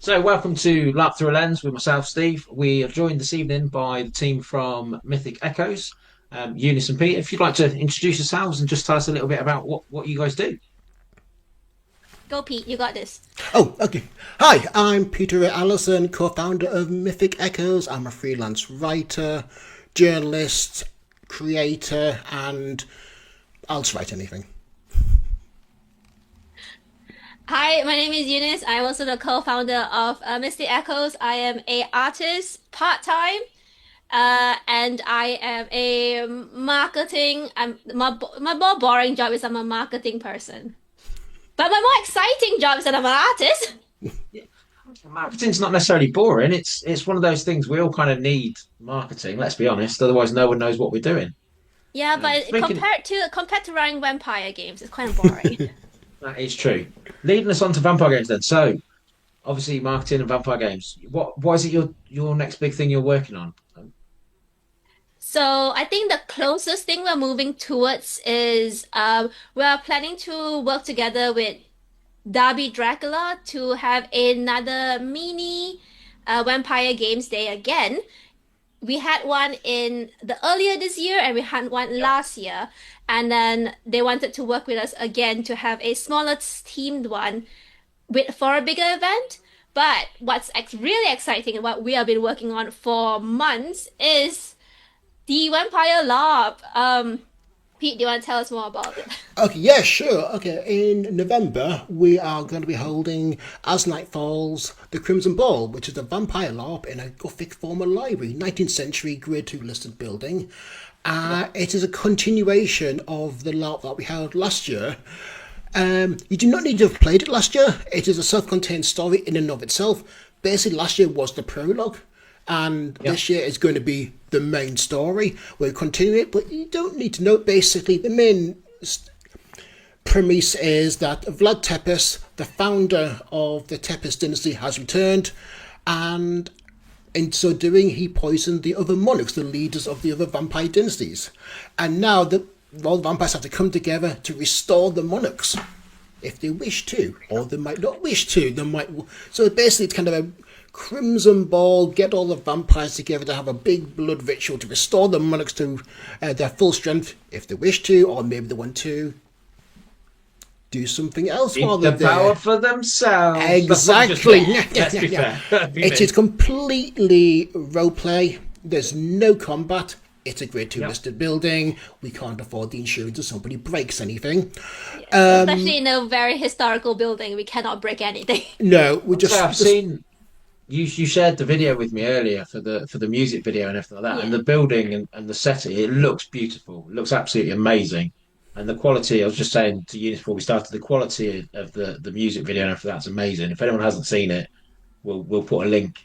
So, welcome to LARP Through a Lens with myself, Steve. We are joined this evening by the team from Mythic Echoes, Eunice and Pete. If you'd like to introduce yourselves and just tell us a little bit about what you guys do. Go, Pete. You got this. Oh, okay. Hi, I'm Peter Allison, co-founder of Mythic Echoes. I'm a freelance writer, journalist, creator, and I'll just write anything. Hi, my name is Eunice. I'm also the co-founder of Mystic Echoes. I am a artist part-time, and I am a marketing. My more boring job is I'm a marketing person, but my more exciting job is that I'm an artist. Marketing's not necessarily boring. It's one of those things we all kind of need marketing. Let's be honest. Otherwise, no one knows what we're doing. Yeah, but Speaking, compared to running vampire games, it's kind of boring. that is true. Leading us on to vampire games, then. So, obviously, marketing and vampire games. What is it your next big thing you're working on? So I think the closest thing we're moving towards is we're planning to work together with Darby Dracula to have another mini Vampire Games Day again. We had one in the earlier this year and we had one last year, and then they wanted to work with us again to have a smaller themed one with for a bigger event. But what's really exciting and what we have been working on for months is the Vampire LARP. Pete, do you want to tell us more about it? Okay, yeah, sure. Okay, in November, we are going to be holding As Night Falls, the Crimson Ball, which is a vampire LARP in a Gothic former library, 19th century Grade 2 listed building. It is a continuation of the LARP that we held last year. You do not need to have played it last year. It is a self-contained story in and of itself. Basically, last year was the prologue, and this year is going to be the main story. We'll continue it, but you don't need to know. Basically, the main premise is that Vlad Tepes, the founder of the Tepes dynasty, has returned, and in so doing, he poisoned the other monarchs, the leaders of the other vampire dynasties. And now all the vampires have to come together to restore the monarchs, if they wish to, or they might not wish to. They might. So basically, it's kind of a Crimson Ball, get all the vampires together to have a big blood ritual to restore the monarchs to their full strength, if they wish to, or maybe they want to do something else while Keep they're the there. power for themselves. Exactly. Let's be fair. It is completely roleplay. There's no combat. It's a Grade 2 listed building. We can't afford the insurance if somebody breaks anything. Especially in a very historical building, we cannot break anything. No, we just. I've seen you shared the video with me earlier for the music video and everything like that, and Yeah. the building and the setting. It looks beautiful. It looks absolutely amazing. And the quality, I was just saying to you before we started, the quality of the music video and everything that's amazing. If anyone hasn't seen it, we'll put a link.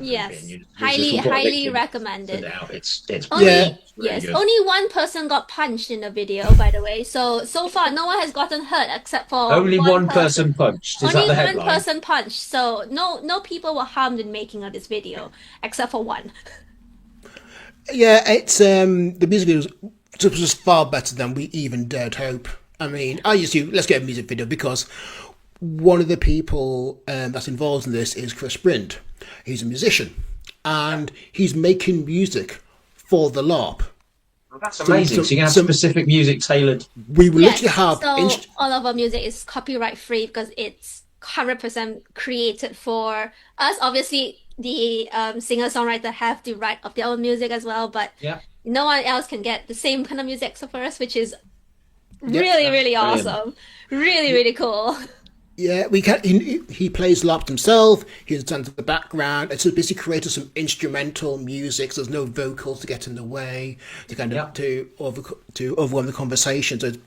Yes. Listeners, Highly, we'll put a link highly in, send recommended. it out. It's Yeah. brilliant. Only It's really yes, good. only one person got punched in the video, by the way. So far, no one has gotten hurt except for Only one one person. person punched. Is that Only the one headline? person punched. So no people were harmed in making of this video except for one. Yeah, it's the music video was just far better than we even dared hope. I mean, I used to let's get a music video because one of the people that's involved in this is Chris Brind. He's a musician and he's making music for the LARP. Well, that's amazing. So you can have some- specific music tailored. We will Yes. literally have So all of our music is copyright free because it's 100% created for us. Obviously, the singer-songwriter have the right of their own music as well, but Yeah. no one else can get the same kind of music except for us, which is Yep. really Brilliant. awesome. Really cool. Yeah, we can. He plays LARP himself. He understands the background. It's basically created some instrumental music. So there's no vocals to get in the way to kind of Yeah. to overwhelm the conversation. So it's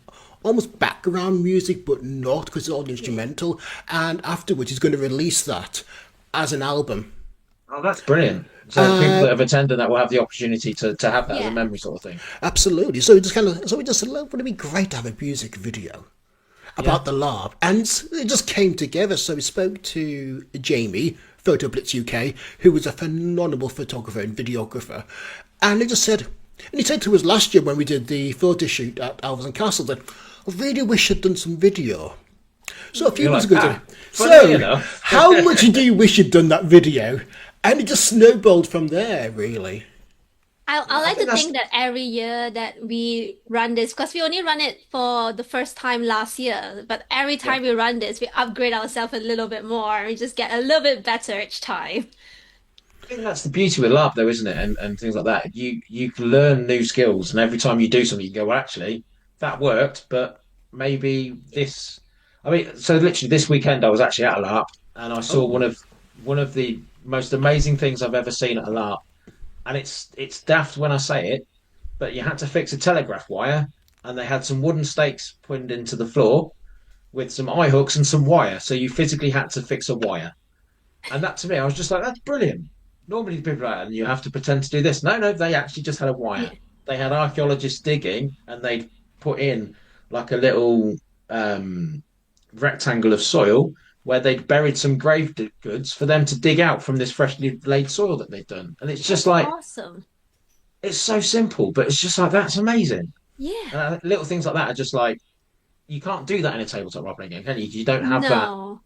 almost background music, but not because it's all instrumental. And afterwards, he's going to release that as an album. Oh, that's brilliant. So people that have attended that will have the opportunity to have that as a Yeah. memory sort of thing. Absolutely. So we just said, look, would it be great to have a music video about the LARP? And it just came together. So we spoke to Jamie, Photo Blitz UK, who was a phenomenal photographer and videographer. And he said to us last year when we did the photo shoot at Alvers and Castle that I really wish I'd done some video. So a few You're months like, ago, ah, funnily so enough. how much do you wish you'd done that video? And it just snowballed from there, really. I I like to think that's think that every year that we run this, because we only run it for the first time last year, but every yeah. time we run this, we upgrade ourselves a little bit more. We just get a little bit better each time. I think that's the beauty with LARP, though, isn't it? And things like that. You can learn new skills, and every time you do something, you can go, well, actually, that worked, but maybe this. I mean, so literally this weekend, I was actually at a LARP, and I saw Oh, one of the most amazing things I've ever seen at a LARP, and it's daft when I say it, but you had to fix a telegraph wire, and they had some wooden stakes pinned into the floor with some eye hooks and some wire, so you physically had to fix a wire. And that to me, I was just like, that's brilliant. Normally people are like, and you have to pretend to do this. No, no, they actually just had a wire. Yeah. They had archaeologists digging and they'd put in like a little um, rectangle of soil where they'd buried some goods for them to dig out from this freshly laid soil that they'd done. And it's just That's like, awesome. it's so simple, but it's just like, that's amazing. Yeah. Little things like that are just like, you can't do that in a tabletop role playing game, can you? You don't have No.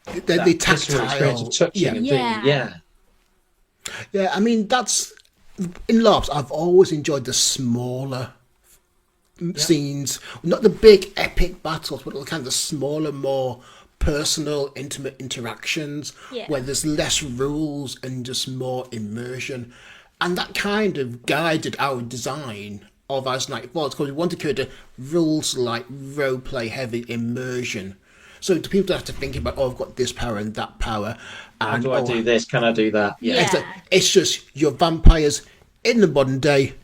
the that visceral experience of tactile, touching yeah, and doing, Yeah. yeah. yeah. I mean, that's in LARPs. I've always enjoyed the smaller Yeah. scenes, not the big epic battles, but the kind of smaller, more personal, intimate interactions Yeah. where there's less rules and just more immersion. And that kind of guided our design of As Night Falls because we wanted to create a rules like role play heavy immersion. So the people don't have to think about, oh, I've got this power and that power. How And do I oh, do this? Can I do that? Yeah. it's, Yeah. it's just your vampires in the modern day,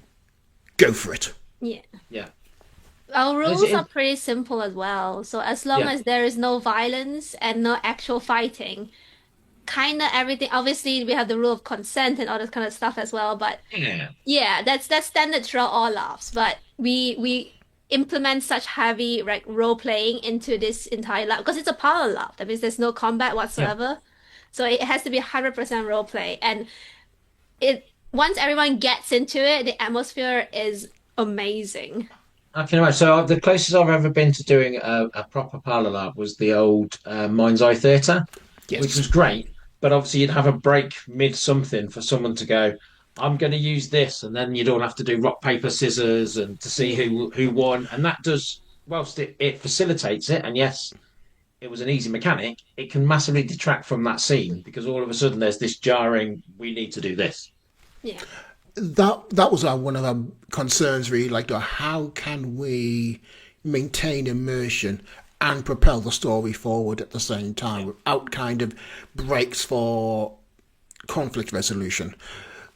go for it. Yeah. Yeah. Our And rules are pretty simple as well. So as long yeah. as there is no violence and no actual fighting, kind of everything. Obviously, we have the rule of consent and all this kind of stuff as well. But Yeah. yeah, that's standard throughout all LARPs. But we implement such heavy like role playing into this entire LARP because it's a power LARP. That means there's no combat Yeah. whatsoever. So it has to be 100% role play. And it once everyone gets into it, the atmosphere is amazing. I can imagine. So the closest I've ever been to doing a proper parlour LARP was the old Mind's Eye Theatre, which Yes. was great. But obviously, you'd have a break mid something for someone to go, I'm going to use this. And then you'd all have to do rock, paper, scissors and to see Yeah. who won. And that does, whilst it facilitates it, and yes, it was an easy mechanic, it can massively detract from that scene because all of a sudden there's this jarring, we need to do this. Yeah. That was one of our concerns, really. Like, how can we maintain immersion and propel the story forward at the same time without kind of breaks for conflict resolution?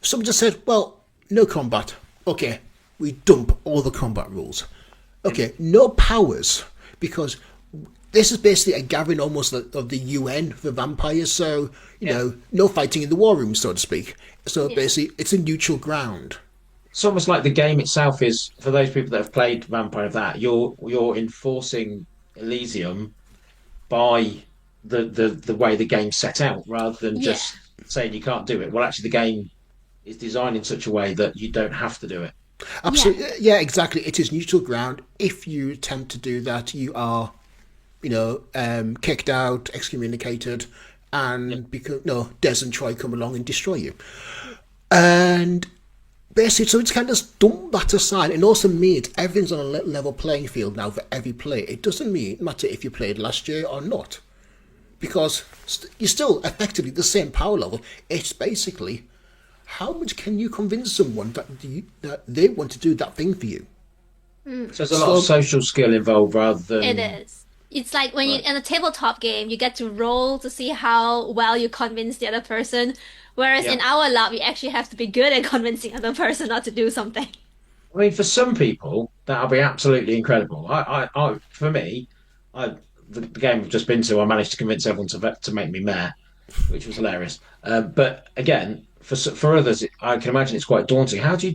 Some just said, well, no combat. Okay, we dump all the combat rules. Okay, no powers, because this is basically a gathering almost of the UN for vampires, so, Yeah. no fighting in the war room, so to speak. So Yeah. basically, it's a neutral ground. It's almost like the game itself is for those people that have played Vampire of that, you're enforcing Elysium by the way the game's set out rather than Yeah. just saying you can't do it. Well, actually, the game is designed in such a way that you don't have to do it. Yeah. Absolutely, yeah, exactly. It is neutral ground. If you attempt to do that, you are, kicked out, excommunicated, Yeah. and because no, Des and Troy come along and destroy you. And basically, so it's kind of just dump that aside. It also means everything's on a level playing field now for every player. It doesn't matter if you played last year or not, because you're still effectively the same power level. It's basically how much can you convince someone that they want to do that thing for you? So there's a lot of So social skill involved rather It than is. It's like when you right. in a tabletop game, you get to roll to see how well you convince the other person. Whereas Yeah. in our lab, you actually have to be good at convincing the other person not to do something. I mean, for some people, that'll be absolutely incredible. For me, the game I've just been to, I managed to convince everyone to make me mayor, which was hilarious. But again, for others, I can imagine it's quite daunting. How do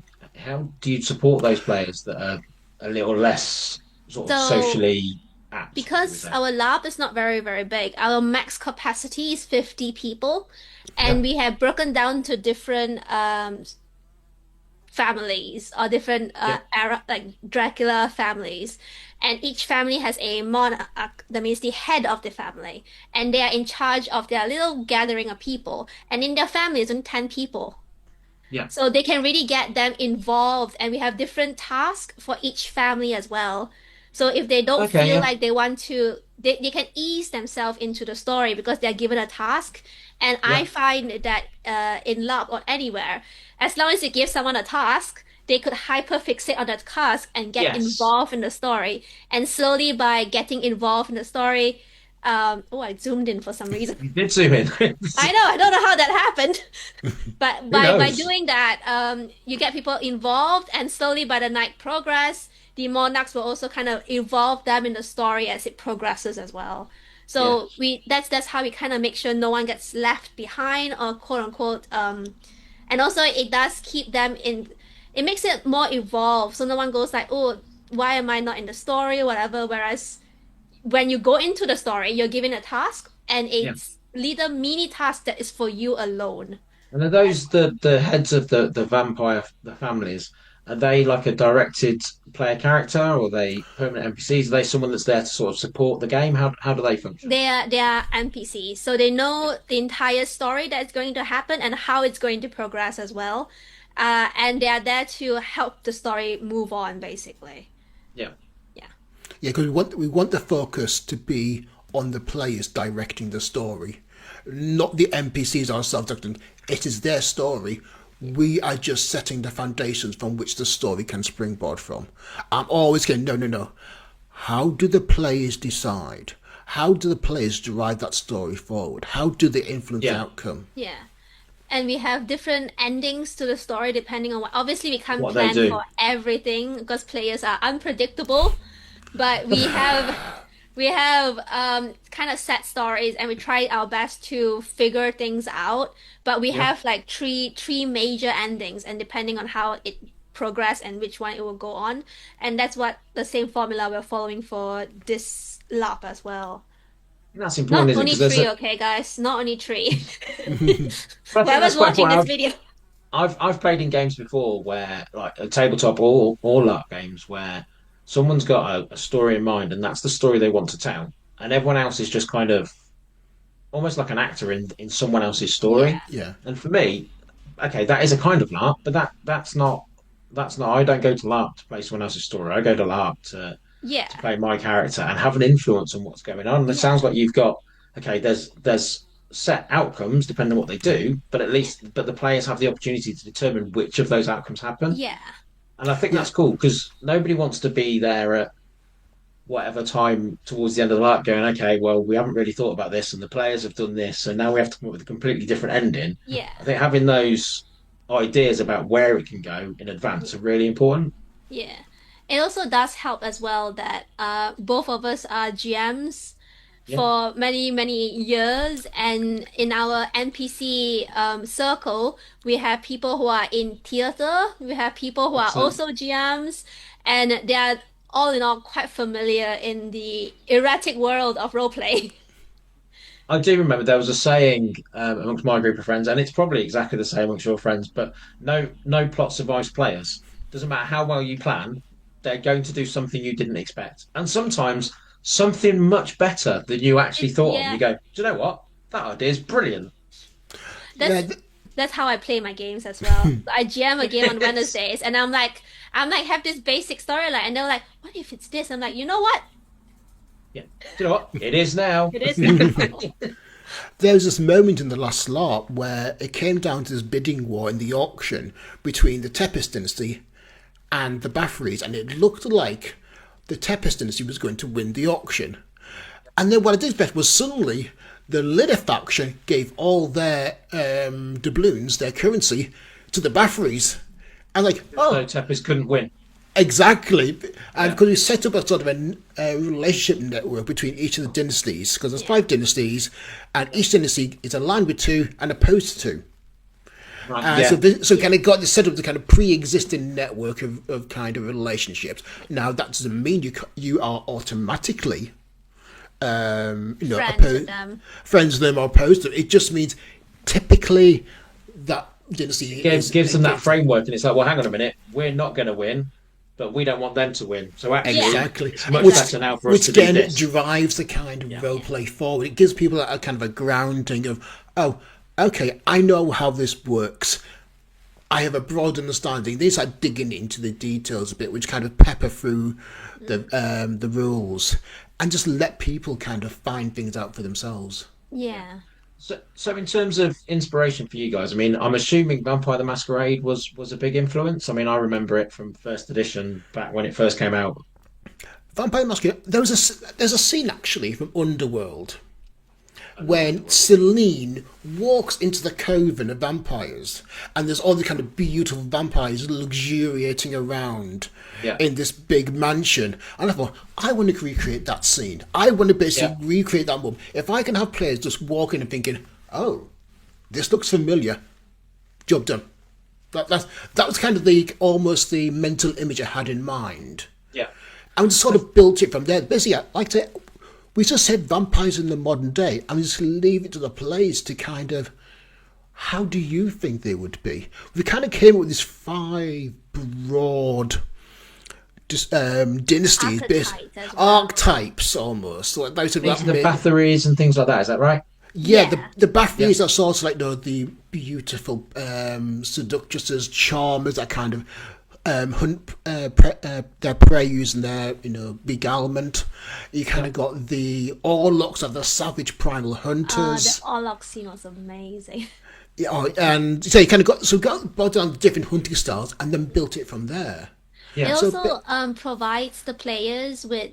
you support those players that are a little less sort of So socially apt, shall we because say? our lab is not very, very big, our max capacity is 50 people, Yeah, and we have broken down to different families or different Yeah. like Dracula families, and each family has a monarch, that means the head of the family, and they are in charge of their little gathering of people, and in their family is only 10 people. Yeah. So they can really get them involved, and we have different tasks for each family as well. So if they don't Okay. feel Yeah. like they want to, they can ease themselves into the story because they're given a task. And I Yeah. find that in LARP or anywhere, as long as you give someone a task, they could hyperfixate on that task and get Yes. involved in the story. And slowly by getting involved in the story, oh, I zoomed in for some reason. You did zoom in. I don't know how that happened. But Who by knows? doing that, you get people involved, and slowly by the night progress, the monarchs will also kind of involve them in the story as it progresses as well. Yeah. So that's how we kind of make sure no one gets left behind or quote unquote and also it does keep them in, it makes it more evolved so no one goes like, oh, why am I not in the story, whatever. Whereas when you go into the story, you're given a task and Yeah. it's little mini task that is for you alone. And are those the heads of the vampire the families? Are they like a directed player character, or are they permanent NPCs? Are they someone that's there to sort of support the game? How do they function? They are NPCs, so they Yeah. know the entire story that's going to happen and how it's going to progress as well. And they are there to help the story move on, basically. Yeah. Yeah. Yeah, because we want the focus to be on the players directing the story, not the NPCs ourselves. It is their story. We are just setting the foundations from which the story can springboard from. I'm always going, no, no, no. How do the players decide? How do the players drive that story forward? How do they influence the Yeah. outcome? Yeah. And we have different endings to the story depending on what. Obviously, we can't What they plan do. for everything because players are unpredictable. But we have kind of set stories, and we try our best to figure things out. But we Yeah. have like three major endings, and depending on how it progress and which one it will go on, and that's what the same formula we're following for this lap as well. That's Not important, isn't it? only Because there's three, a. okay, guys, not only three. But I think that's Whoever's quite watching this important. video. I've played in games before where like a tabletop or LARP games where someone's got a story in mind and that's the story they want to tell, and everyone else is just kind of almost like an actor in someone else's Yeah, story. Yeah. And for me, okay, that is a kind of LARP, but that's not. I don't go to LARP to play someone else's story. I go to LARP yeah, to play my character and have an influence on what's going on. And it yeah, sounds like you've got okay. There's set outcomes depending on what they do, but at yeah, least but the players have the opportunity to determine which of those outcomes happen. yeah, And I think Yeah. that's cool because nobody wants to be there at whatever time towards the end of the arc going, okay, well, we haven't really thought about this and the players have done this, so now we have to come up with a completely different ending. yeah, I think having those ideas about where it can go in advance are really important. yeah. It also does help as well that both of us are GMs Yeah, for many, many years, and in our NPC circle, we have people who are in theater, we have people who are excellent. also GMs, and they are all in all quite familiar in the erratic world of roleplay. I do remember there was a saying amongst my group of friends, and it's probably exactly the same amongst your friends, but no plot survives players. Doesn't matter how well you plan, they're going to do something you didn't expect. And sometimes something much better than you actually thought of. And Yeah, you go, do you know what? That idea is brilliant. Yeah. that's that's how I play my games as well. I GM a game on Yes. Wednesdays, and I'm like have this basic storyline, and they're like, "What if it's this?" I'm like, you know what? Yeah. Do you know what? It is now. It is now. There was this moment in the last LARP where it came down to this bidding war in the auction between the Tempest dynasty and the Bathories, and it looked like the Tempest dynasty was going to win the auction. And then what I did expect was suddenly the Litter faction gave all their doubloons, their currency, to the Bathories. And like, So oh, Tepes couldn't win. exactly. And Yeah. because we set up a sort of a relationship network between each of the dynasties, because there's Yeah, 5 dynasties, and each dynasty is aligned with 2 and opposed to 2. Right. So, Yeah. so kind of got this set up the kind of pre-existing network of kind of relationships. Now that doesn't mean you are automatically friends with opposed, them. friends with them or opposed to them. It just means typically that dynasty Gives them that against. framework, and it's like, well, hang on a minute, we're not going to win, but we don't want them to win. So actually, Yeah, Exactly, it's much which better now for us which to do again this. drives the kind of Yeah, role play forward. It gives people a kind of a grounding of, oh, okay, I know how this works. I have a broad understanding. They start digging into the details a bit, which kind of pepper through the rules, and just let people kind of find things out for themselves. yeah. yeah. So in terms of inspiration for you guys, I mean, I'm assuming Vampire the Masquerade was a big influence. I mean, I remember it from first edition back when it first came out. Vampire Masquerade. There's a scene actually from Underworld when Underworld. Celine walks into the coven of vampires, and there's all the kind of beautiful vampires luxuriating around Yeah, in this big mansion. And I thought, I want to recreate that scene. I want to yeah. basically recreate that moment. If I can have players just walking and thinking, oh, this looks familiar, job done. That was kind of the almost the mental image I had in mind. Yeah. And we just sort of built it from there. Basically, like I say, we just said vampires in the modern day, and we just leave it to the players to kind of, how do you think they would be? We kind of came up with these five broad dynasties, Archetypes as well. archetypes almost. So those are These like are the Bathories and things like that. Is that right? yeah, Yeah. the Yeah. Bathories are sort of like the beautiful seductresses, charmers that kind of hunt their prey using their beguilement. You kind of got the Orlocks of the savage primal The hunters. Orlok scene was amazing. Yeah, and so you kind of got down the different hunting styles and then built it from there. It Yeah. So, also provides the players with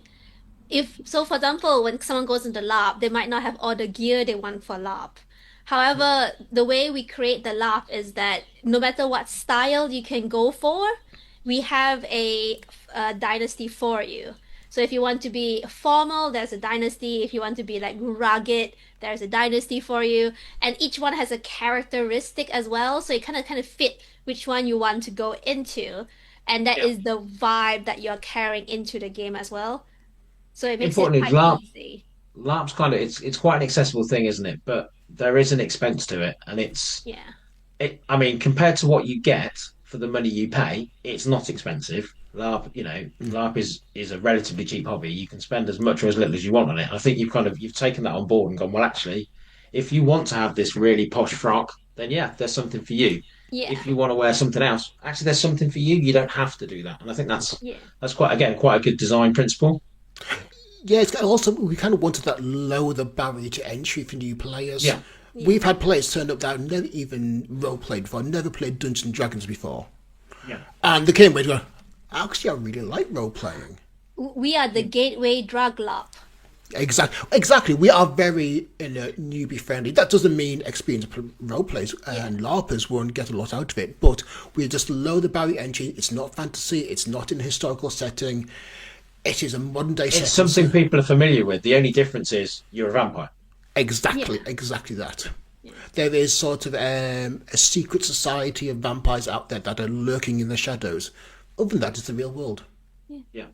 if so for example when someone goes into LARP, they might not have all the gear they want for LARP. However, the way we create the LARP is that no matter what style you can go for, we have a dynasty for you. So if you want to be formal, there's a dynasty. If you want to be like rugged, there's a dynasty for you. And each one has a characteristic as well. So you kind of fit which one you want to go into. And that Yeah. is the vibe that you're carrying into the game as well. So it makes it Importantly, quite easy. LARP's kind of it's quite an accessible thing, isn't it? But there is an expense to it, and Yeah. I mean, compared to what you get for the money you pay, it's not expensive. LARP is a relatively cheap hobby. You can spend as much or as little as you want on it. I think you've taken that on board and gone, well, actually, if you want to have this really posh frock, then yeah, there's something for you. Yeah. If you want to wear something else, actually, there's something for you. You don't have to do that, and I think Yeah. that's quite a good design principle. yeah, it's also we kind of wanted that lower the barrier to entry for new players. Yeah, Yeah. We've had players turn up that have never even role played before, never played Dungeons and Dragons before, yeah. and they came away to go, actually, I really like role playing. We are the gateway drug LARP. Exactly. We are very newbie friendly. That doesn't mean experienced role players and LARPers won't get a lot out of it, but we just lower the barrier entry. It's not fantasy. It's not in a historical setting. It is a modern day It's setting. something people are familiar with. The only difference is you're a vampire. Exactly, Yeah. exactly that. Yeah. There is sort of a secret society of vampires out there that are lurking in the shadows. Other than that, it's the real world. Yeah.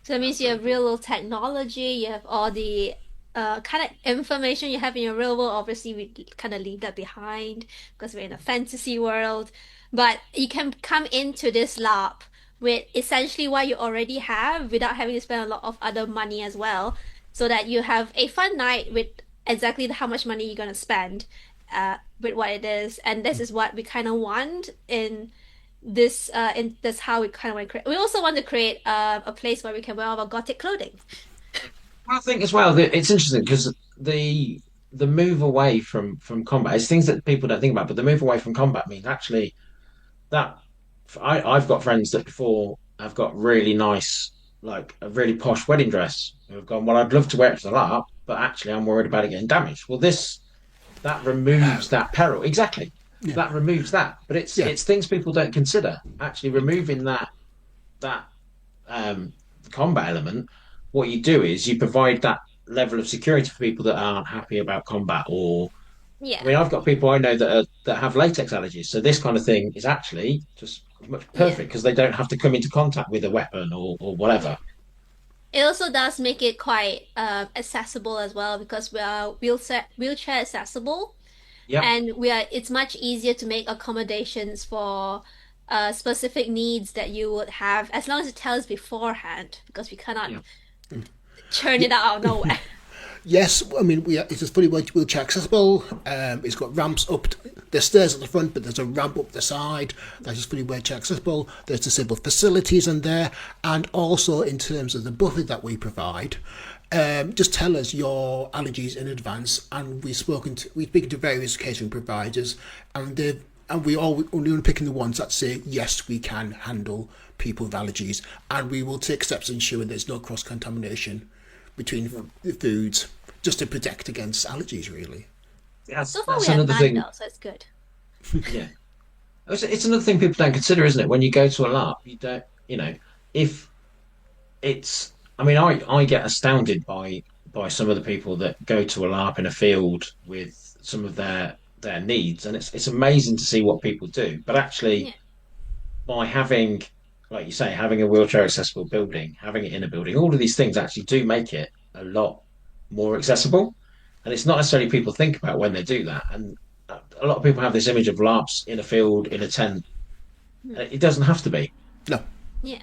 So that means you have real world technology, you have all the kind of information you have in your real world. Obviously, we kind of leave that behind because we're in a fantasy world. But you can come into this LARP with essentially what you already have without having to spend a lot of other money as well, so that you have a fun night with exactly how much money you're going to spend with what it is. And this is what we kind of want in this how we kind of want to create. We also want to create a place where we can wear all our gothic clothing. I think as well that it's interesting because the move away from combat is things that people don't think about, but the move away from combat means actually that I've got friends that before have got really nice, like a really posh wedding dress who have gone, well, I'd love to wear it for the LARP, but actually I'm worried about it getting damaged. Well, this that removes that peril. Exactly. Yeah, That removes that. But yeah, it's things people don't consider. Actually removing that um combat element, what you do is you provide that level of security for people that aren't happy about combat or I Yeah, mean I've got people I know that have latex allergies. So this kind of thing is actually just much yeah, perfect because they don't have to come into contact with a weapon or yeah. whatever. It also does make it quite accessible as well because we are wheelchair accessible. Yep. and it's much easier to make accommodations for specific needs that you would have as long as it tells beforehand, because we cannot Yeah. churn Yeah, it out of nowhere. yes, I mean, it's fully wheelchair accessible. It's got ramps up. There's stairs at the front, but there's a ramp up the side that is fully wheelchair accessible. There's disabled facilities in there, and also in terms of the buffer that we provide, just tell us your allergies in advance, and we've speaking to various catering providers, and we only picking the ones that say yes, we can handle people with allergies, and we will take steps to ensure there's no cross contamination between the foods, just to protect against allergies, really. So far, we That's have another none thing. though, so it's good. Yeah. It's another thing people don't consider, isn't it? When you go to a LARP, you don't, if it's, I mean, I get astounded by some of the people that go to a LARP in a field with some of their needs, and it's amazing to see what people do. But Yeah, actually, by having, like you say, having a wheelchair accessible building, having it in a building, all of these things actually do make it a lot more accessible. And it's not necessarily people think about when they do that. And a lot of people have this image of LARPs in a field in a tent. It doesn't have to be. No, yeah,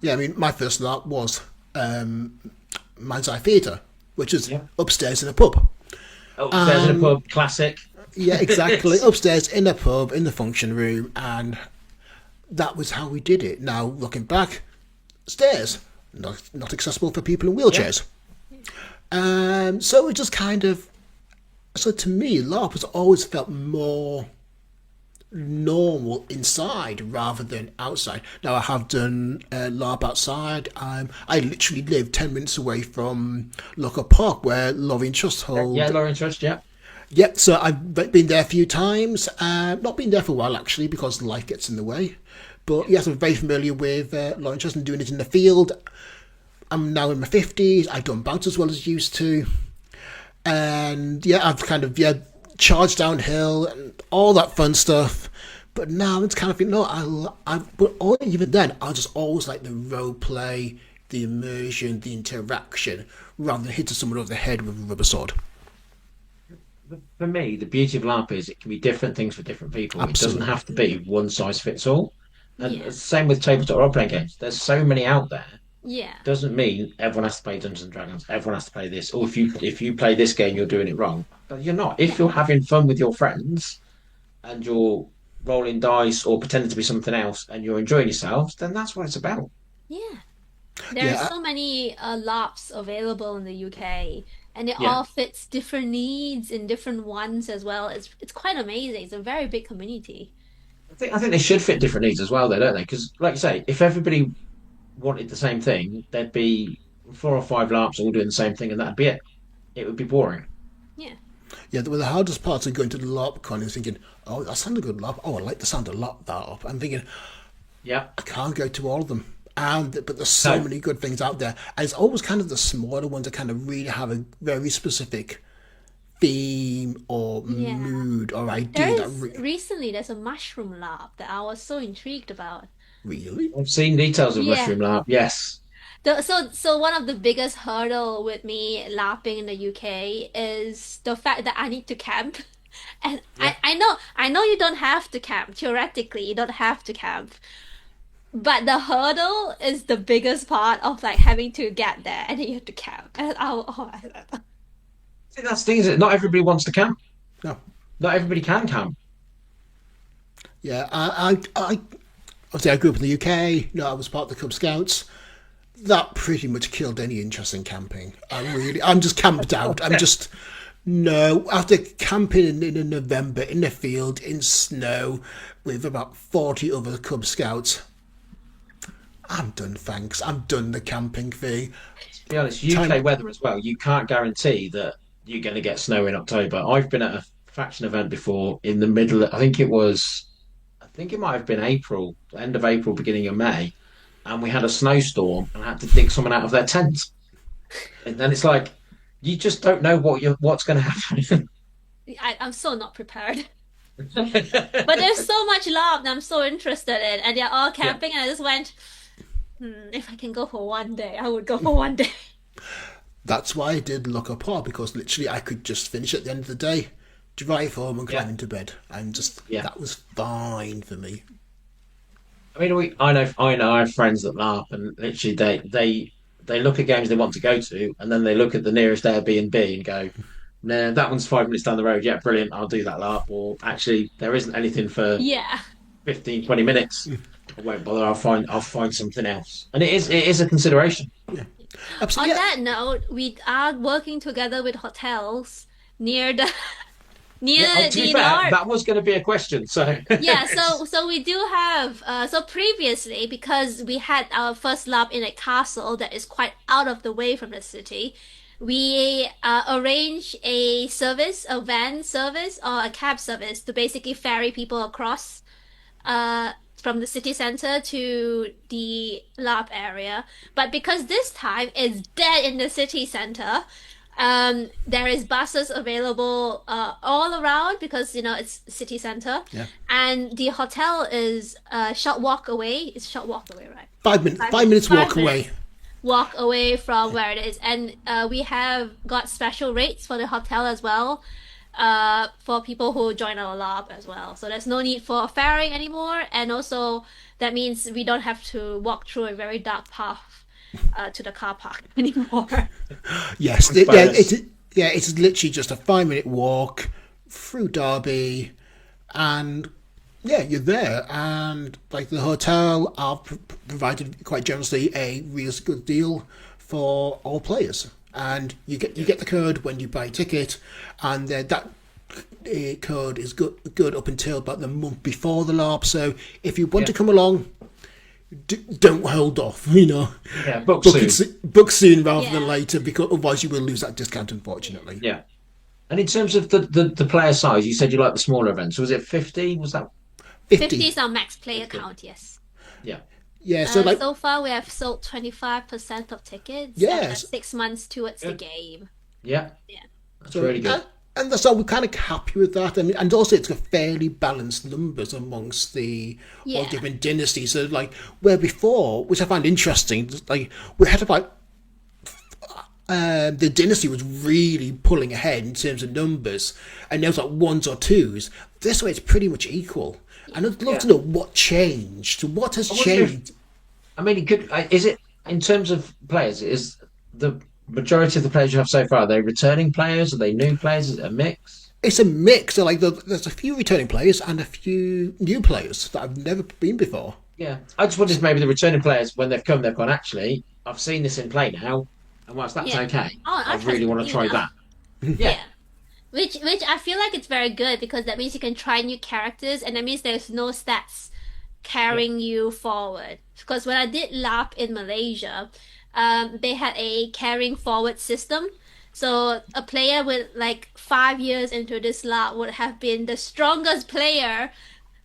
yeah, I mean, my first lap was um, Mind's Eye Theatre, which is Yeah. upstairs in a pub. Upstairs in a pub, classic. Yeah, exactly. It's- Upstairs in a pub, in the function room, and that was how we did it. Now, looking back, stairs, not accessible for people in yeah, wheelchairs. So it just kind of, so to me, LARP has always felt more normal inside rather than outside. Now, I have done LARP outside. I literally live 10 minutes away from Locker Park, where Lorraine Trust yeah, hold. Lauren Trust, yeah. Yep, so I've been there a few times. Not been there for a while, actually, because life gets in the way. But yes, I'm very familiar with Lauren Trust and doing it in the field. I'm now in my 50s. I don't bounce as well as I used to. And yeah, I've kind of, yeah, charged downhill and all that fun stuff. But now it's kind of, but even then, I just always like the role play, the immersion, the interaction, rather than hitting someone over the head with a rubber sword. For me, the beauty of LARP is it can be different things for different people. It doesn't Absolutely. have to be one size fits all. And yeah, it's the same with tabletop role playing games. There's so many out there. yeah, Doesn't mean everyone has to play Dungeons and Dragons. Everyone has to play this. Or if you play this game, you're doing it wrong. But you're not. If yeah, you're having fun with your friends and you're rolling dice or pretending to be something else and you're enjoying yourselves, then that's what it's about. yeah. There are Yeah, so many LARPs available in the UK, and it Yeah. all fits different needs in different ones as well. It's quite amazing. It's a very big community. I think they should fit different needs as well, though, don't they? Because, like you say, if everybody wanted the same thing, there'd be 4 or 5 LARPs all doing the same thing, and that'd be it. It would be boring. Yeah, yeah. The hardest part of going to the LARP con is thinking, oh, that sounded good LARP. Oh, I like the sound of LARP. I'm thinking, Yeah. I can't go to all of them. But there's so No. many good things out there. And it's always kind of the smaller ones that kind of really have a very specific theme or yeah. mood or There idea that is recently there's a mushroom LARP that I was so intrigued about. really. I've seen details of Yeah. Mushroom LARP. Yes. So one of the biggest hurdle with me LARPing in the UK is the fact that I need to camp. And Yeah. I know you don't have to camp. Theoretically, you don't have to camp. But the hurdle is the biggest part of like having to get there and then you have to camp. And See, that's the thing, is it? Not everybody wants to camp. No. Not everybody can camp. Yeah, obviously I grew up in the UK. No, I was part of the Cub Scouts. That pretty much killed any interest in camping. I'm just camped out. I'm just, no. After camping in November in the field in snow with about 40 other Cub Scouts, I'm done, thanks. I'm done the camping thing. To be honest, Time, UK weather as well. You can't guarantee that you're going to get snow in October. I've been at a faction event before in the middle. I think it might have been April, end of April, beginning of May, and we had a snowstorm and had to dig someone out of their tent. And then it's like you just don't know what's going to happen. I'm so not prepared. But there's so much love that I'm so interested in, and they're all Yeah. camping, and I just went, if I can go for one day, I would go for one day. that's why I did look apart because literally I could just finish at the end of the day, drive home and Yeah. climb into bed, and just Yeah. that was fine for me. I mean, I know, I have friends that LARP, and literally they look at games they want to go to, and then they look at the nearest Airbnb and go, "Nah, that one's 5 minutes down the road. Yeah, brilliant. I'll do that LARP." Or actually, there isn't anything for Yeah. 15, 20 minutes. I won't bother. I'll find something else, and it is a consideration. Yeah, On absolutely. Yeah. that note, we are working together with hotels near the Yeah. near To be the fair, LARP. that was going to be a question. So Yeah, so we do have so previously, because we had our first LARP in a castle that is quite out of the way from the city, we arrange a service, a van service or a cab service to basically ferry people across from the city center to the LARP area. But because this time it's dead in the city center, there is buses available all around because it's city center, Yeah. and the hotel is a short walk away. It's a short walk away, right? 5 minutes. Five 5 minutes five walk minutes away. walk away from where it is, and we have got special rates for the hotel as well. For people who join our LARP as well. So there's no need for ferrying anymore, and also that means we don't have to walk through a very dark path to the car park anymore. Yes. Yeah. bonus. It's literally just a 5 minute walk through Derby, and yeah, you're there. And like the hotel are provided quite generously a really good deal for all players, and you get the code when you buy a ticket, and that code is good up until about the month before the LARP. So if you want Yeah. to come along, don't hold off. Yeah. Book Book it, soon. book soon rather than Yeah. later, because otherwise you will lose that discount, unfortunately. Yeah. And in terms of the player size, you said you like the smaller events. Was it 50? Was that 50 50. is our max player 50? count, yes. Yeah. Yeah. So like So far we have sold 25% of tickets and yes. 6 months towards the Good. game. Yeah. Yeah. That's So really good. and that's all we're kind of happy with that, and also it's got fairly balanced numbers amongst all Yeah. different dynasties. So like where before, which I find interesting, like we had about the dynasty was really pulling ahead in terms of numbers, and there was like ones or twos. This way, it's pretty much equal. And I'd love Yeah. to know what changed. What has I wonder if, changed? I mean, it could, is it, in terms of players, is the majority of the players you have so far, are they returning players? Are they new players? Is it a mix? It's a mix. So like there's a few returning players and a few new players that I've never been before. Yeah. I just wondered if maybe the returning players, when they've come, they've gone, actually, I've seen this in play now, and whilst that's Yeah. okay, Oh, I I really trust want to you try now. that. Yeah. Yeah. Which I feel like it's very good because that means you can try new characters, and that means there's no stats Yeah. carrying you forward. Because when I did LARP in Malaysia, they had a carrying forward system. So a player with like 5 years into this LARP would have been the strongest player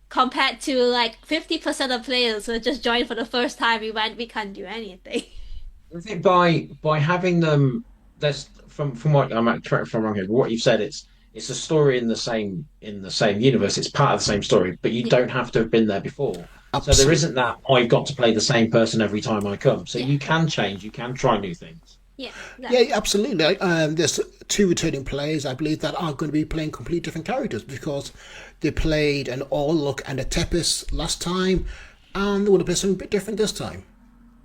compared to like 50% of players who just joined for the first time. We can't do anything. I think by having them, there's from what I'm correct if I'm wrong here, but what you've said, it's a story in the same universe. It's part of the same story, but you Yeah. don't have to have been there before. So there Absolutely. isn't that I've got to play the same person every time I come. So Yeah. you can change, you can try new things. Yeah, Yeah, exactly. absolutely. There's two returning players, I believe, that are going to be playing completely different characters because they played an Orlok and a Tepis last time, and they want to play something a bit different this time.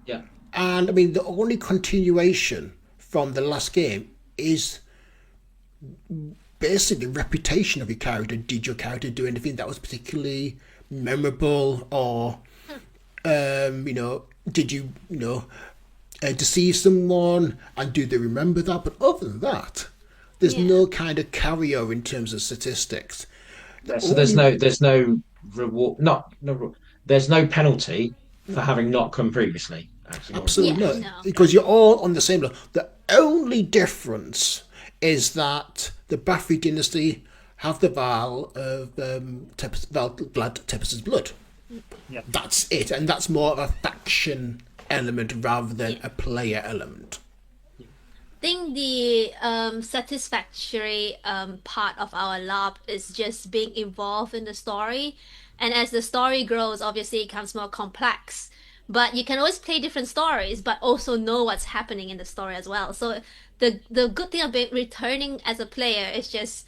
Yeah, And I mean, the only continuation from the last game is basically the reputation of your character. Did your character do anything that was particularly memorable, or did you deceive someone, and do they remember that? But other than that, there's Yeah. no kind of carryover in terms of statistics. The yeah. So there's only no there's no reward, not no, there's no penalty for having not come previously. Actually, more Absolutely Yeah, importantly. not, no. because you're all on the same level. The only difference is that the Bathory dynasty have the Val of Vlad Tepes' blood. Yeah. That's it, and that's more of a faction element rather than Yeah. a player element. Think the satisfactory part of our LARP is just being involved in the story. And as the story grows, obviously it becomes more complex. But you can always play different stories, but also know what's happening in the story as well. So the good thing about returning as a player is just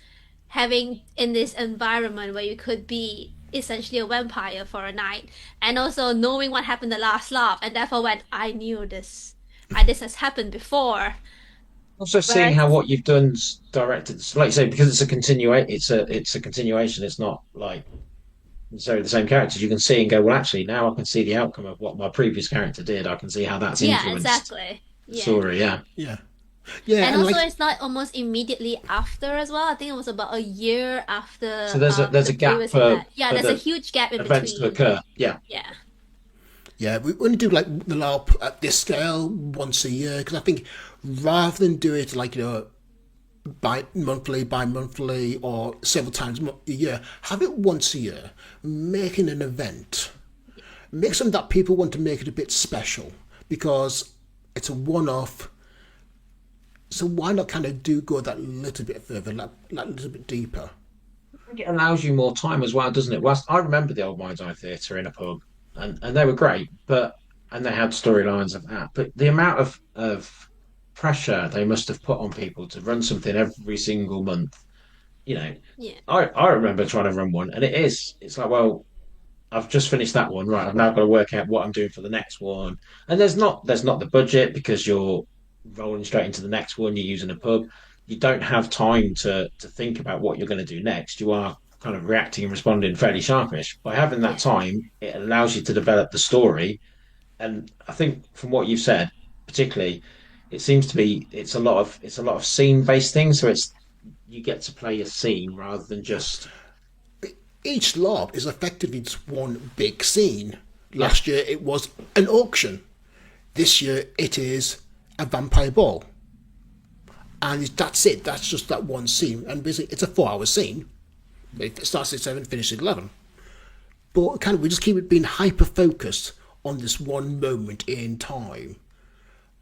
having in this environment where you could be essentially a vampire for a night, and also knowing what happened the last love, and therefore when I knew this, this has happened before. Also, seeing how Whereas, what you've done's directed, so like you say, because it's a continuation. It's not like necessarily the same characters. You can see and go, well, actually, now I can see the outcome of what my previous character did. I can see how that's yeah, influenced exactly. the Yeah. story. Yeah. Yeah, yeah, And and also, like it's not almost immediately after as well. I think it was about a year So after there's the a gap previous event. Yeah, for there's a the huge gap in events to between. occur. Yeah. Yeah, yeah, we only do like the LARP at this scale once a year because I think rather than do it like bi-monthly, or several times a year, have it once a year, making an event, make something that people want to make it a bit special because it's a one-off. So why not kind of do go that little bit further, like a little bit deeper? It allows you more time as well, doesn't it? Whilst I remember the old Mind's Eye Theatre in a pub, and they were great, but and they had storylines of that. But the amount of pressure they must have put on people to run something every single month, you know, yeah, I remember trying to run one, and it's like, well, I've just finished that one, right? I've now got to work out what I'm doing for the next one, and there's not the budget because you're rolling straight into the next one. You're using a pub. You don't have time to think about what you're going to do next. You are kind of reacting and responding fairly sharpish. By having that yeah, time, it allows you to develop the story. And I think from what you've said, particularly, it seems to be it's a lot of scene based things. So it's you get to play a scene rather than Yeah. just Each LARP is effectively just one big scene. yeah. Last year it was an auction. This year it is a vampire ball. And that's it. That's just that one scene. And basically it's a 4 hour scene. It starts at 7, finishes at 11. But kind of we just keep it being hyper focused on this one moment in time.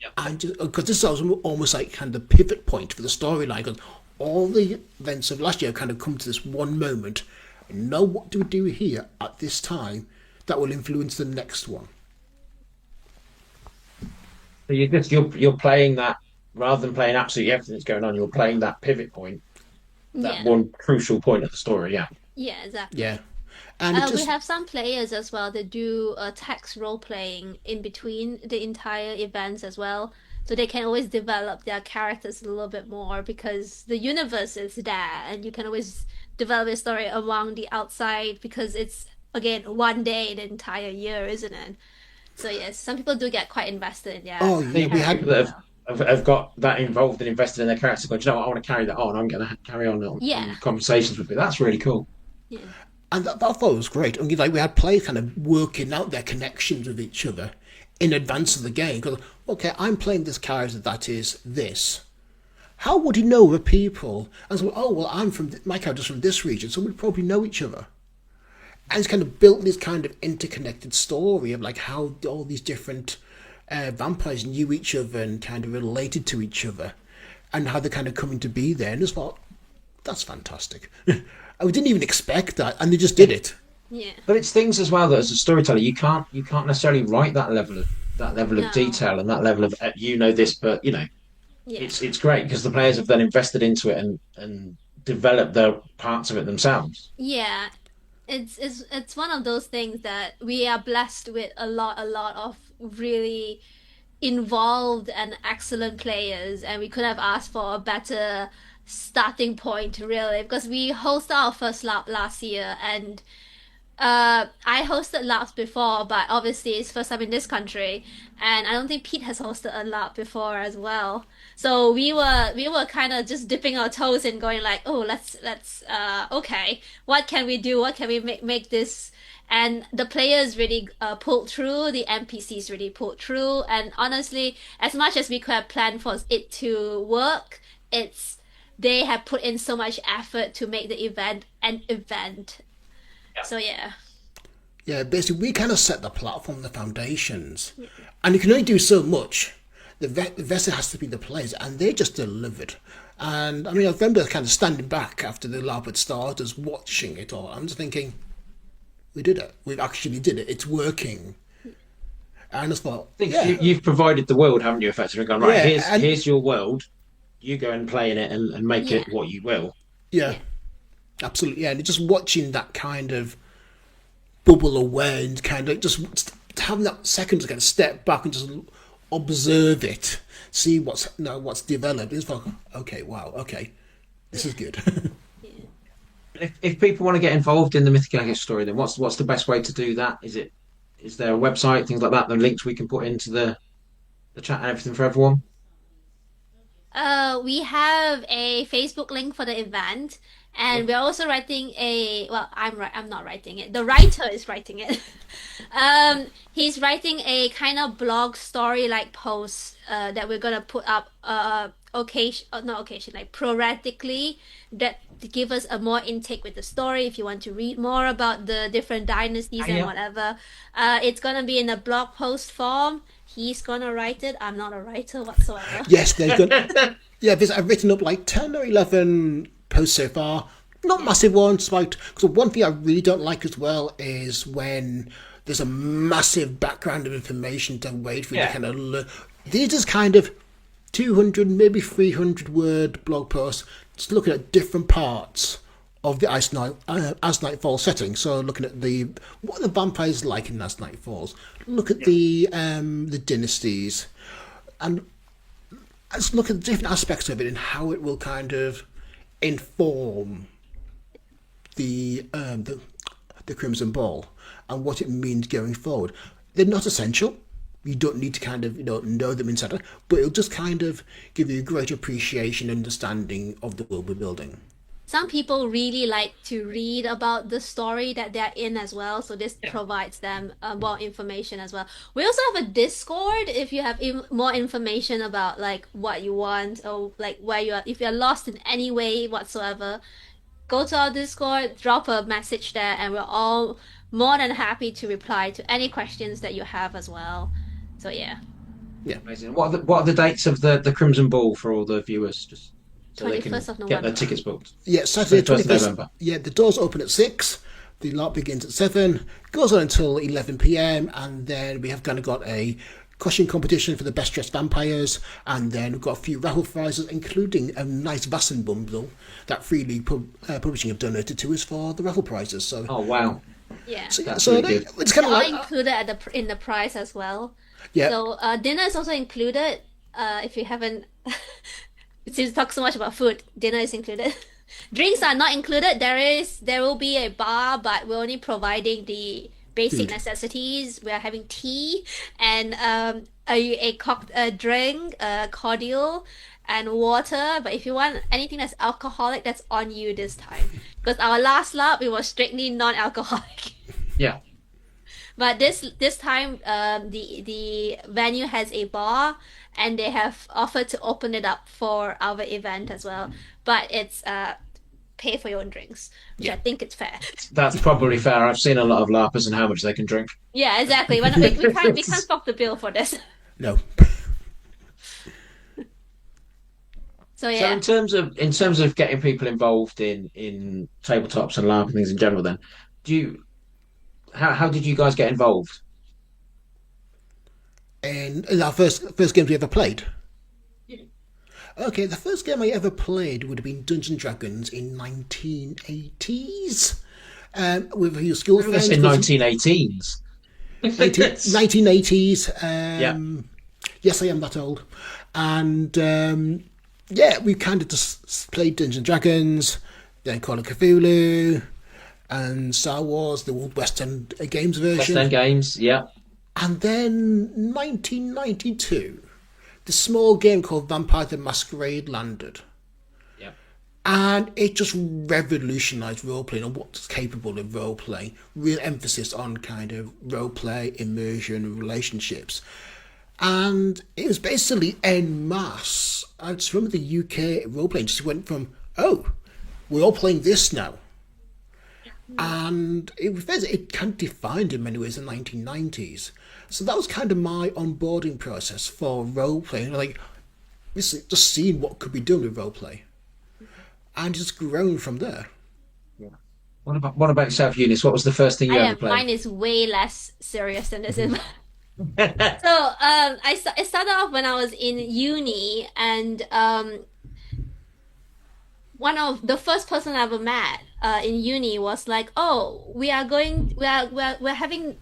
Yeah. And because this is almost like kind of the pivot point for the storyline. Because all the events of last year kind of come to this one moment. And now what do we do here at this time that will influence the next one? So you're playing that rather than playing absolutely everything that's going on. You're playing that pivot point, that yeah, one crucial point of the story. Yeah, yeah, exactly. Yeah. And it We just have some players as well that do text role playing in between the entire events as well. So they can always develop their characters a little bit more because the universe is there and you can always develop a story around the outside because it's, again, one day the entire year, isn't it? So, yes, some people do get quite invested in their oh yeah, we people had characters that as well. have got that involved and invested in their character. Go, "Do you know what? I want to carry that on. I'm going to carry on Yeah, conversations with it. That's really cool. yeah, and that thought was great. And like we had players kind of working out their connections with each other in advance of the game. Because okay, I'm playing this character that is this. How would he know the people? And so, oh well, my character's from this region, so we'd probably know each other. And it's kind of built this kind of interconnected story of like how all these different vampires knew each other and kind of related to each other, and how they're kind of coming to be there. And just thought that's fantastic. And we didn't even expect that, and they just did it. yeah. But it's things as well that as a storyteller you can't necessarily write that level of No, detail and that level of this, but yeah. it's great because the players have then invested into it and developed their parts of it themselves. Yeah, it's one of those things that we are blessed with a lot of really involved and excellent players, and we could have asked for a better starting point really because we hosted our first lap last year and I hosted LARPs before, but obviously it's first time in this country, and I don't think Pete has hosted a LARP before as well. So we were kind of just dipping our toes in, going like, oh, let's okay, what can we do? What can we make this? And the players really pulled through. The NPCs really pulled through. And honestly, as much as we could have planned for it to work, it's they have put in so much effort to make the event an event. So yeah. Yeah, basically we kind of set the platform, the foundations, and you can only do so much. The vessel has to be the players, and they just delivered. And I mean, I remember kind of standing back after the lab had started, as watching it all. I'm just thinking, we did it. We actually did it. It's working. And I just thought, Think yeah, you've provided the world, haven't you? Effectively gone right. yeah, Here's and here's your world. You go and play in it and make Yeah. it what you will. yeah. Yeah. Absolutely, yeah. And just watching that kind of bubble away and kind of just having that second to kind of step back and just observe it, see what's developed. It's like, okay, wow, okay, this is good. If people want to get involved in the Mythic Echoes story, then what's the best way to do that? Is there a website, things like that, the links we can put into the chat and everything for everyone? We have a Facebook link for the event, Yeah. and we're also writing a, well, I'm not writing it. The writer is writing it. He's writing a kind of blog story like post that we're gonna put up occasion, not occasion, like sporadically, that to give us a more intake with the story. If you want to read more about the different dynasties and Yeah. whatever, it's gonna be in a blog post form. He's gonna write it. I'm not a writer whatsoever. Yes, there's good. Yeah, I've written up like 10 or 11 posts so far. Not massive ones, like, because one thing I really don't like as well is when there's a massive background of information to wait for you to Yeah. kind of learn. These is kind of 200, maybe 300 word blog posts, just looking at different parts of the As Night Falls setting. So looking at what the vampires like in As Night Falls. Look at the dynasties, and let's look at the different aspects of it and how it will kind of inform the Crimson Ball and what it means going forward. They're not essential. You don't need to kind of know them inside out, but it'll just kind of give you a great appreciation and understanding of the world we're building. Some people really like to read about the story that they're in as well, so this Yeah. provides them more information as well. We also have a Discord if you have more information about like what you want or like where you are. If you're lost in any way whatsoever, go to our Discord, drop a message there, and we're all more than happy to reply to any questions that you have as well. So yeah, Yeah. Amazing. What are the dates of the Crimson Ball for all the viewers, just so they can 21st of get their November. tickets booked? Yeah, Saturday, 21st of 21st. November. Yeah, the doors open at 6. The LARP begins at 7, goes on until 11 p.m., and then we have kind of got a costume competition for the best dressed vampires, and then we've got a few raffle prizes, including a nice Vassen bundle that Freely Publishing have donated to us for the raffle prizes. So, Oh wow, Yeah. so, that's so really they, good. it's kind They're of all like, included at in the price as well. yeah, So dinner is also included. If you haven't, since we talk so much about food, dinner is included. Drinks are not included. There will be a bar, but we're only providing the basic food. necessities. We are having tea and a drink, cordial, and water. But if you want anything that's alcoholic, that's on you this time. Because our last lap, it was strictly non-alcoholic. Yeah. But this time, the venue has a bar, and they have offered to open it up for our event as well. But it's pay for your own drinks, which I Yeah. think it's fair. That's probably fair. I've seen a lot of LARPers and how much they can drink. Yeah, exactly. We can't fuck the bill for this. No. So So yeah. in terms of getting people involved in tabletops and LARP and things in general, then do you how did you guys get involved? And in our first games we ever played. Yeah. Okay, the first game I ever played would have been Dungeons and Dragons in 1980s. With a few school I'm going to friends. say 1918s. 1980s. Yeah. Yes, I am that old. And yeah, we kind of just played Dungeons and Dragons, then Call of Cthulhu, and Star Wars, the Old West End Games West version. End Games. Yeah. And then 1992, the small game called Vampire the Masquerade landed. Yeah. And it just revolutionised roleplaying and what's capable of roleplaying. Real emphasis on kind of roleplay, immersion, relationships. And it was basically en masse. I just remember the UK roleplaying just went from, oh, we're all playing this now. And it kind of defined in many ways the 1990s. So that was kind of my onboarding process for roleplaying. Like, just seeing what could be done with roleplay. And just grown from there. Yeah. What about yourself, Eunice? What was the first thing I you ever am. played? Mine is way less serious than this. So it started off when I was in uni, and one of the first person I ever met in uni was like, oh, we're having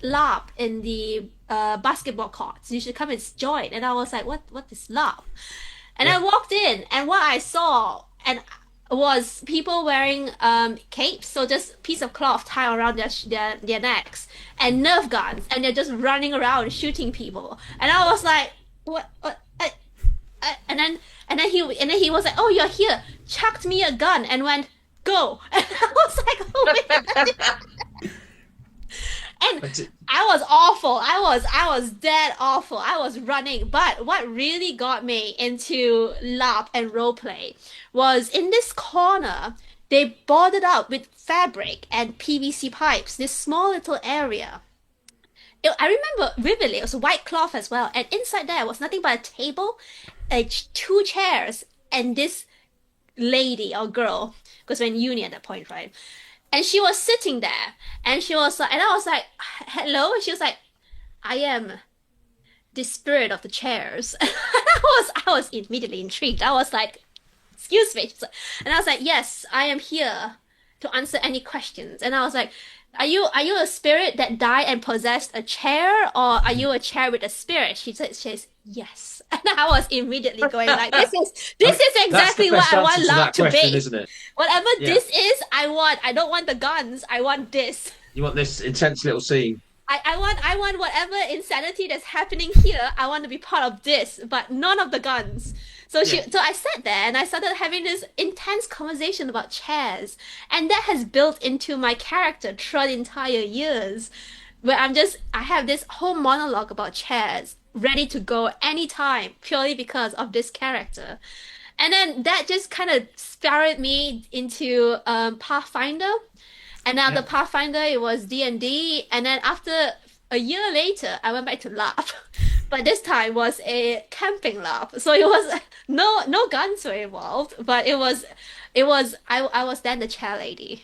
LARP in the basketball courts. You should come and join. And I was like, what is LARP? And I Yeah. walked in, and what I saw and was people wearing capes, so just piece of cloth tied around their necks, and Nerf guns, and they're just running around shooting people. And I was like, what? And then he was like, oh, you're here. Chucked me a gun and went, go. And I was like, oh wait. And But it- I was awful. I was dead awful. I was running. But what really got me into LARP and roleplay was in this corner, they boarded up with fabric and PVC pipes, this small little area. I remember vividly, it was white cloth as well. And inside there was nothing but a table, two chairs, and this lady or girl, because we're in uni at that point, right? And she was sitting there, and she was like, and I was like, hello? And she was like, I am the spirit of the chairs. I was immediately intrigued. I was like, excuse me. And I was like, yes, I am here to answer any questions. And I was like, are you a spirit that died and possessed a chair, or are you a chair with a spirit? She says yes. And I was immediately going like, this is I this mean, is that's the exactly what best I answer want to love that to question, be. isn't it? Whatever Yeah. this is, I want. I don't want the guns. I want this. You want this intense little scene. I want whatever insanity that's happening here. I want to be part of this, but none of the guns. Yeah. So I sat there and I started having this intense conversation about chairs, and that has built into my character throughout the entire years, where I have this whole monologue about chairs, ready to go anytime, purely because of this character. And then that just kind of spiraled me into Pathfinder. And Yeah. after Pathfinder, it was D&D. And then after a year later, I went back to LARP. But this time was a camping LARP. So it was no guns were involved, but I was then the chair lady.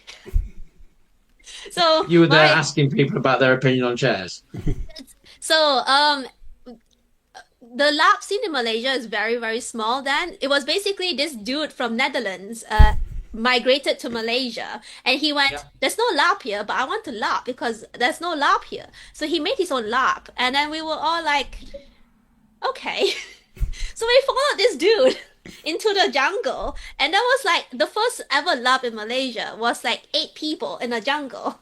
So You were there my asking people about their opinion on chairs. so the LARP scene in Malaysia is very, very small then. It was basically this dude from Netherlands migrated to Malaysia, and he went, Yeah. there's no LARP here, but I want to LARP because there's no LARP here. So he made his own LARP, and then we were all like, okay. So we followed this dude into the jungle, and that was like the first ever LARP in Malaysia was like 8 people in the jungle.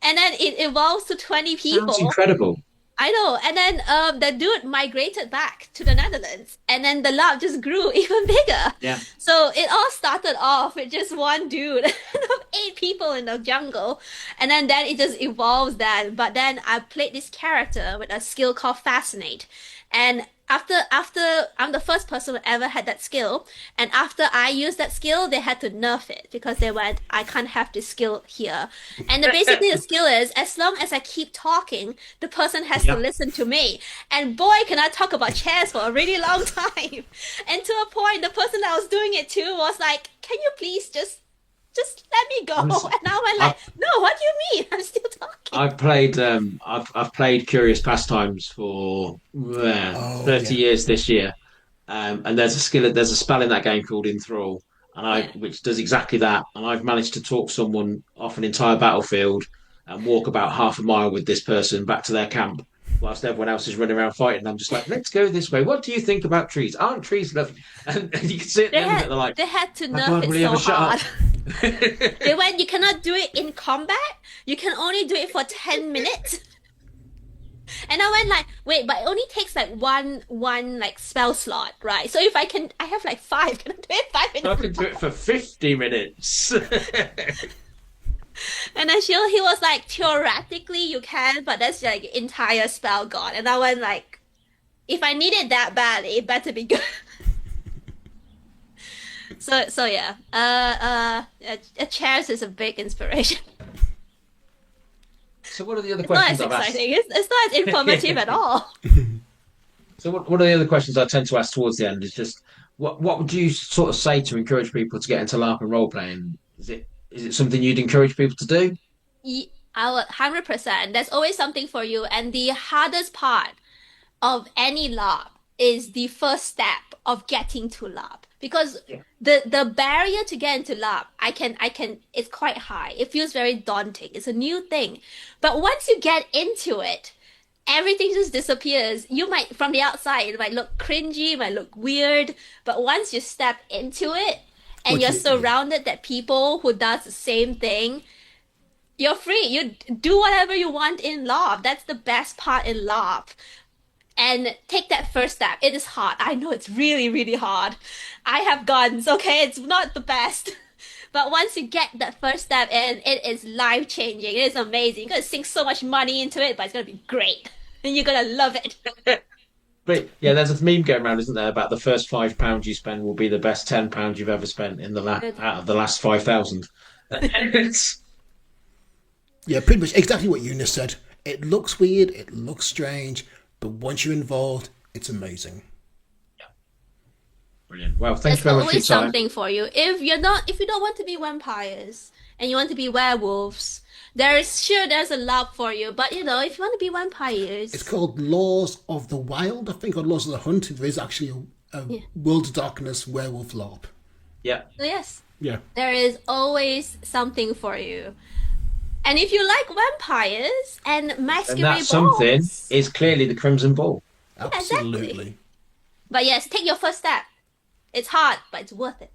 And then it evolves to 20 Sounds people. incredible. I know. And then the dude migrated back to the Netherlands, and then the lab just grew even bigger. Yeah. So it all started off with just one dude and 8 people in the jungle, and then it just evolves that. But then I played this character with a skill called Fascinate, and after I'm the first person who ever had that skill, and after I used that skill, they had to nerf it because they went, I can't have this skill here. And basically the skill is, as long as I keep talking, the person has to Yep. listen to me. And boy, can I talk about chairs for a really long time. And to a point, the person that I was doing it to was like, can you please just let me go? Honestly, And I went I like, no, what do you mean? I'm still talking. I've played Curious Pastimes for Oh, 30 yeah. years this year. And there's a spell in that game called Enthrall, and I Yeah. which does exactly that. And I've managed to talk someone off an entire battlefield and walk about half a mile with this person back to their camp, whilst everyone else is running around fighting. I'm just like, let's go this way. What do you think about trees? Aren't trees lovely? And you can see at the They end of it, had they're like, they had to "Oh nerf God, it will you so ever shut hard. up?" They went, you cannot do it in combat. You can only do it for 10 minutes. And I went like, wait, but it only takes like one like spell slot, right? So if I have like five. Can I do it five I minutes? can do it for 50 minutes. And then he was like, theoretically you can, but that's like entire spell gone. And I went like, if I need it that badly, it better be good. So yeah, chairs is a big inspiration. So what are the other It's not questions as I've asked? exciting. It's not as informative at all. So what are the other questions I tend to ask towards the end? Is just what would you sort of say to encourage people to get into LARP and role playing? Is it something you'd encourage people to do? I would 100%. There's always something for you, and the hardest part of any LARP is the first step of getting to LARP, because Yeah. the barrier to get into LARP, it's quite high. It feels very daunting. It's a new thing. But once you get into it, everything just disappears. You might, from the outside, it might look cringy, it might look weird, but once you step into it and What you're you- surrounded by people who does the same thing, you're free. You do whatever you want in LARP. That's the best part in LARP. And take that first step. It is hard. I know it's really, really hard. I have guns, okay? It's not the best. But once you get that first step in, it is life changing. It is amazing. You're gonna sink so much money into it, but it's gonna be great. And you're gonna love it. But yeah, there's a meme going around, isn't there, about the first £5 you spend will be the best £10 you've ever spent in the out of the last 5,000. It's Yeah, pretty much exactly what Eunice said. It looks weird, it looks strange, but once you're involved, it's amazing. brilliant. Well, thank There's you very much for your always time. something for you. If you don't want to be vampires and you want to be werewolves, there's a love for you. But you know, if you want to be vampires, It's called Laws of the Wild, I think, or Laws of the Hunt. There is actually a World of Darkness werewolf LARP. Yeah. so yes, Yeah. there is always something for you. And if you like vampires and And masquerade that something balls, is clearly the Crimson Ball. Absolutely. exactly. But yes, take your first step. It's hard, but it's worth it.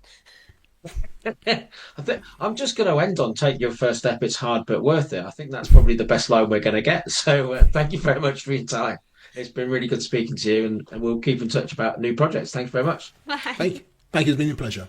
I'm just going to end on take your first step. It's hard, but worth it. I think that's probably the best line we're going to get. So thank you very much for your time. It's been really good speaking to you, and we'll keep in touch about new projects. Thank you very much. Bye. Thank you. It's been a pleasure.